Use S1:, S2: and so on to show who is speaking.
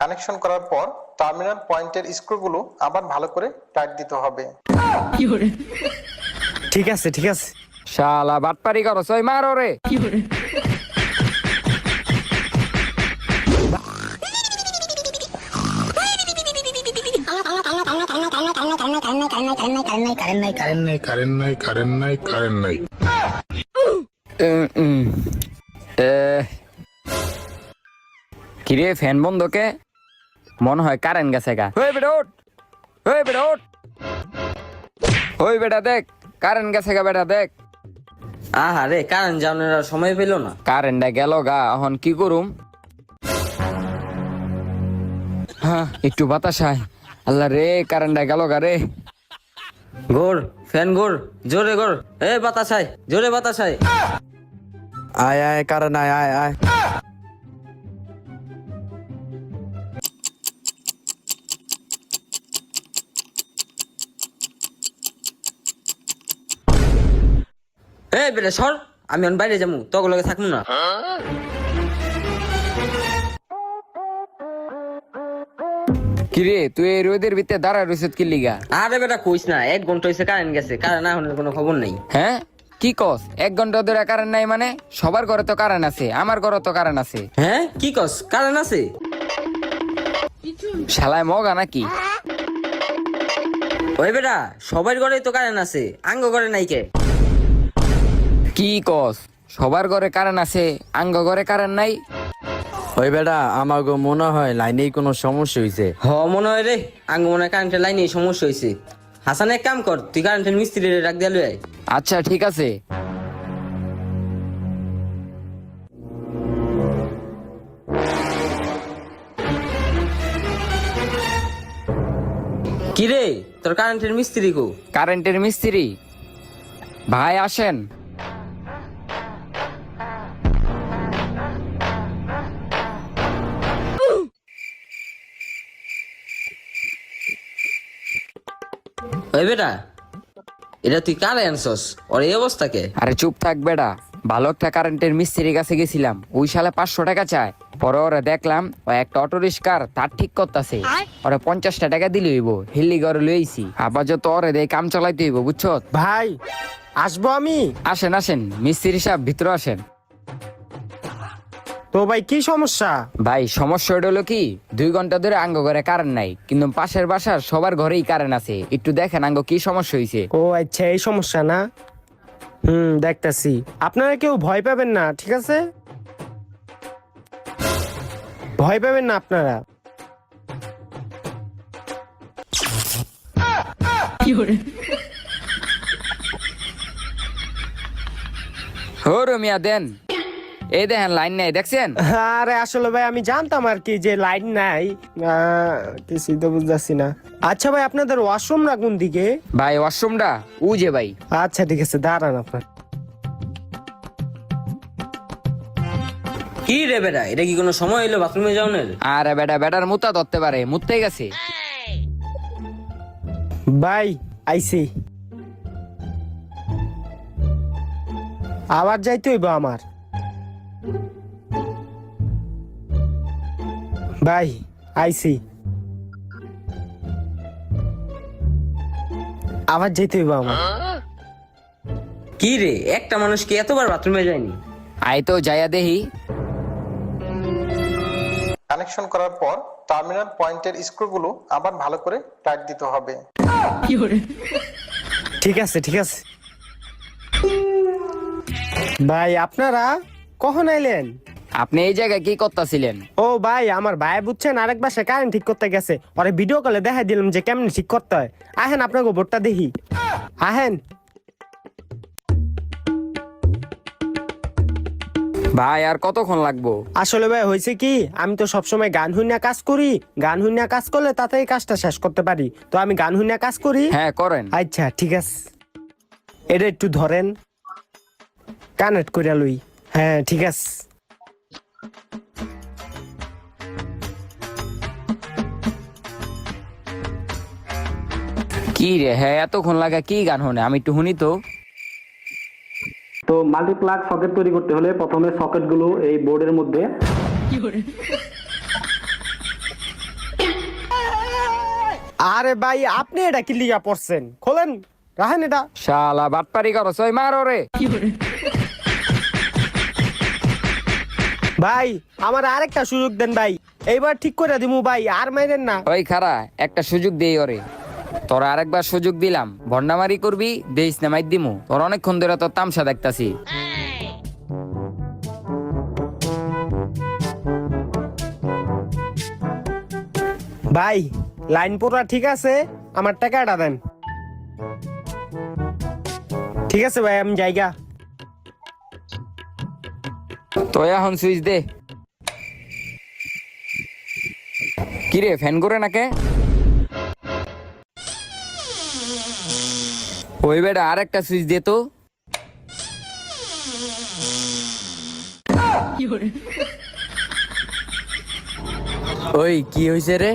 S1: Connection করার পর terminal পয়েন্টের স্ক্রুগুলো আবার ভালো করে টাইট দিতে হবে।
S2: ঠিক আছে ঠিক আছে।
S3: শালা বাটপারি করো সই মারো রে। কিরে ফ্যান বন্ধ কে? মনে হয় কারেন্ট গেছে গা। ওই বেটা ওঠ, ওই বেটা ওঠ, ওই বেটা দেখ কারেন্ট গেছে গা। বেটা দেখ
S4: আহারে কারেন্ট যাওয়ার আর সময় পেল না।
S3: কারেন্টটা গেল গা, এখন কি করুম? হ্যাঁ একটু বাতাস আয়। আল্লাহ রে কারেন্টটা গেল গা রে।
S4: গোর ফ্যান গোর, জোরে গোর, এ বাতাস আয়, জোরে বাতাস আয়।
S2: আয় আয় কারণ আয় আয় আয়।
S4: এ বেটা সর, আমি এখন বাইরে যাবো, তোকে লগে থাকবো না।
S3: কিরে তুই এই রোদের ভিতরে দাঁড়ায় রইছত কি লিগা?
S4: আরে বেটা কইস না, 1 ঘন্টা হয়েছে কারেন্ট গেছে, কারেন্ট এখন কোনো খবর নেই।
S3: হ্যাঁ কি কস? 1 ঘন্টা ধরে কারেন্ট নাই মানে? সবার ঘরে তো কারেন্ট আছে, আমার ঘরে তো কারেন্ট আছে।
S4: হ্যাঁ কি কস, কারেন্ট আছে?
S3: শালায় মগা নাকি?
S4: ওই বেটা সবার ঘরেই তো কারেন্ট আছে, আঙ্গ ঘরে নাই কে?
S3: কি কস? সবার ঘরে কারেন্ট আছে, আঙ্গ ঘরে কারেন্ট নাই?
S2: ওই বেটা আমার মনে হয় লাইনেই কোনো সমস্যা হয়েছে।
S4: হ মনে হয় রে, আঙ্গ মনে হয় কারেন্টের লাইনে সমস্যা হয়েছে। হাসান এক কাম কর, তুই কারেন্টের মিস্ত্রি রাখ দিয়ে লই আয়।
S3: আচ্ছা ঠিক আছে।
S4: কি রে তোর কারেন্টের মিস্ত্রি কো?
S3: কারেন্টের মিস্ত্রি ভাই আসেন।
S4: ওই বেটা এটা তুই কারে আনছস? ওর এই অবস্থা কে?
S3: আরে চুপ থাক বেটা, ভালো একটা কারেন্টের মিস্ত্রির কাছে গেছিলাম, ওই শালা 500 টাকা চায়। পরে ওরা দেখলাম ও একটা অটো রিক্সার তার ঠিক করতেছে, ওরা 50টা টাকা দিলে হইব, হিল্লি ঘরে লইছি। আপাতত ওরে দিয়ে কাম চালাইতে হইব বুঝছো?
S2: ভাই আসবো আমি।
S3: আসেন আসেন মিস্ত্রি সাহেব, ভিতরে আসেন।
S2: তো ভাই কি সমস্যা?
S3: ভাই সমস্যা হলো কি, 2 ঘন্টা ধরে আঙ্গ ঘরে কারেন্ট নাই, কিন্তু পাশের বাসার সবার ঘরেই কারেন্ট আছে। একটু দেখেন আঙ্গ কি সমস্যা হয়েছে।
S2: ও আচ্ছা এই সমস্যা না। দেখতাছি। আপনারা কেউ ভয় পাবেন না, ঠিক আছে? ভয় পাবেন না আপনারা।
S3: হো রমিয়া দেন, এই দেখেন লাইন নাই দেখছেন?
S2: আরে আসলে ভাই আমি জানতাম আর কি যে লাইন নাই, কিছুই তো বুঝতেছি না। আচ্ছা ভাই আপনাদের ওয়াশরুমটা কোন দিকে?
S3: ভাই ওয়াশরুমটা ও যে ভাই।
S2: আচ্ছা ঠিক আছে দাঁড়ান আপনার।
S4: কি রে বেটা, এটা কি কোনো সময় হইলো বাথরুমে যাওয়ার?
S3: আরে বেটা বেটার মুতা ধরতে পারে, মুততে গেছে।
S2: ভাই আইসি, আবার যাইতে হইব আমার। ভাই আইসি, আবার যাইতে হইব আমার।
S4: কি রে একটা মানুষ কি এতবার বাথরুমে যায়নি?
S3: আই তো যাইয়া দেহি।
S1: কানেকশন করার পর টার্মিনাল পয়েন্টের স্ক্রুগুলো আবার ভালো করে টাইট দিতে হবে।
S2: ঠিক আছে ঠিক আছে। ভাই আপনারা কখন আইলেন?
S3: আপনি এই জায়গায় কি করতেছিলেন?
S2: ও ভাই আমার ভাই বুঝছেন আরেক বাসে কারেন্ট ঠিক করতে গেছে, ওরে ভিডিও কলে দেখাই দিলাম যে কেমনে ঠিক করতে হয়। আহেন আপনাকে বোর্ডটা দেখি, আহেন।
S3: ভাই আর কতক্ষণ লাগবো?
S2: আসলে ভাই হয়েছে কি, আমি তো সবসময় গান হুইনা কাজ করি, গান হুইনা কাজ করলে তাতেই কাজটা শেষ করতে পারি, তো আমি গান হুইনা কাজ করি।
S3: হ্যাঁ করেন।
S2: আচ্ছা ঠিক আছে, এটা একটু ধরেন, কানেক্ট করে লই। হ্যাঁ ঠিক আছে।
S3: কি রে হ্যাঁ এতক্ষণ লাগা কি গান শুনে, আমি একটু শুনি তো।
S5: তো মাল্টিপ্লাগ সকেট তৈরি করতে হলে প্রথমে সকেটগুলো এই বোর্ডের মধ্যে
S2: আরে ভাই আপনি এটা কি লিগা পড়ছেন, খোলেন, রাখেন এটা।
S3: শালা বাটপারি করো সই মারো রে।
S2: ভাই আমার আরেকটা সুযোগ দেন ভাই, এইবার ঠিক করে দিমু ভাই, আর মাইরেন না।
S3: ওই খারা একটা সুযোগ দেই ওরে। তোরা আরেকবার সুযোগ দিলাম, ভন্ডামারি করবি দেইস না মাইর দিমু। তোর অনেকক্ষণ ধরে তোর তামসা দেখতাছি।
S2: ভাই লাইন পুরা ঠিক আছে, আমার টাকাটা দেন। ঠিক আছে ভাই আমি যাইগা।
S3: তো এখন সুইচ দে। কিরে ফ্যান করে নাকে? ওই বেটা আরেকটা সুইচ দে তো। ওই কি হয়েছে রে?